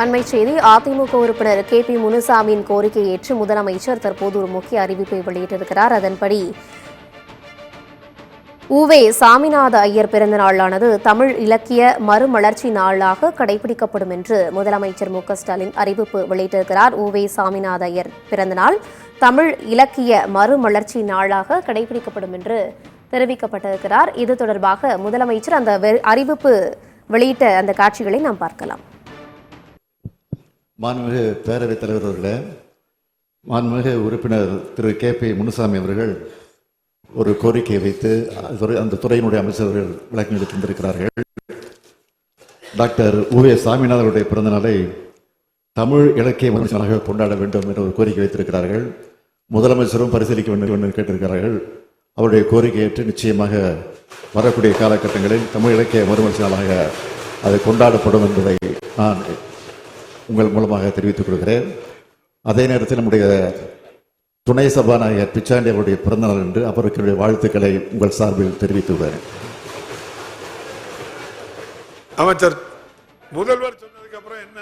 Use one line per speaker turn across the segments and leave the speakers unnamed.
அண்மை செய்தி. அதிமுக உறுப்பினர் KP முனுசாமியின் கோரிக்கையை ஏற்று முதலமைச்சர் தற்போது ஒரு முக்கிய அறிவிப்பை வெளியிட்டிருக்கிறார். அதன்படி உவே சாமிநாத ஐயர் பிறந்த நாளானது தமிழ் இலக்கிய மறுமலர்ச்சி நாளாக கடைபிடிக்கப்படும் என்று முதலமைச்சர் மு.க.ஸ்டாலின் அறிவிப்பு வெளியிட்டிருக்கிறார். உவே சாமிநாத ஐயர் பிறந்த நாள் தமிழ் இலக்கிய மறுமலர்ச்சி நாளாக கடைபிடிக்கப்படும் என்று தெரிவிக்கப்பட்டிருக்கிறார். இது தொடர்பாக முதலமைச்சர் அந்த அறிவிப்பு வெளியிட்ட அந்த காட்சிகளை நாம் பார்க்கலாம்.
மாண்புமிகு பேரவைத் தலைவர் அவர்களே, மாண்புமிகு உறுப்பினர் திரு KP முனுசாமி அவர்கள் ஒரு கோரிக்கையை வைத்து அந்த துறையினுடைய அமைச்சர்கள் விளக்கம் எடுத்து தந்திருக்கிறார்கள். டாக்டர் உவே சாமிநாதனுடைய பிறந்த நாளை தமிழ் இலக்கிய மறுமலர்ச்சியாக கொண்டாட வேண்டும் என்ற ஒரு கோரிக்கை வைத்திருக்கிறார்கள். முதலமைச்சரும் பரிசீலிக்க வேண்டும் என்று கேட்டிருக்கிறார்கள். அவருடைய கோரிக்கை ஏற்று நிச்சயமாக வரக்கூடிய காலகட்டங்களில் தமிழ் இலக்கிய மறுமலர்ச்சி நாளாக அது கொண்டாடப்படும் என்பதை நான் உங்கள் மூலமாக தெரிவித்துக் கொள்கிறேன். அதே நேரத்தில் நம்முடைய துணை சபாநாயகர் பிச்சாண்டி அவருடைய பிறந்தநாள் என்று அவருக்கு வாழ்த்துக்களை உங்கள் சார்பில் தெரிவித்துள்ளேன்.
அமைச்சர் முதல்வர் சொன்னதுக்கு அப்புறம் என்ன?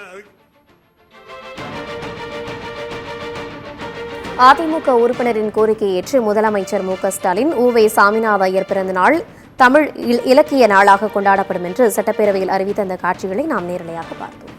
அதிமுக உறுப்பினரின் கோரிக்கையை ஏற்று முதலமைச்சர் மு.க.ஸ்டாலின் உவே சாமிநாத ஐயர் பிறந்த நாள் தமிழ் இலக்கிய நாளாக கொண்டாடப்படும் என்று சட்டப்பேரவையில் அறிவித்த அந்த காட்சிகளை நாம் நேரலையாக பார்த்தோம்.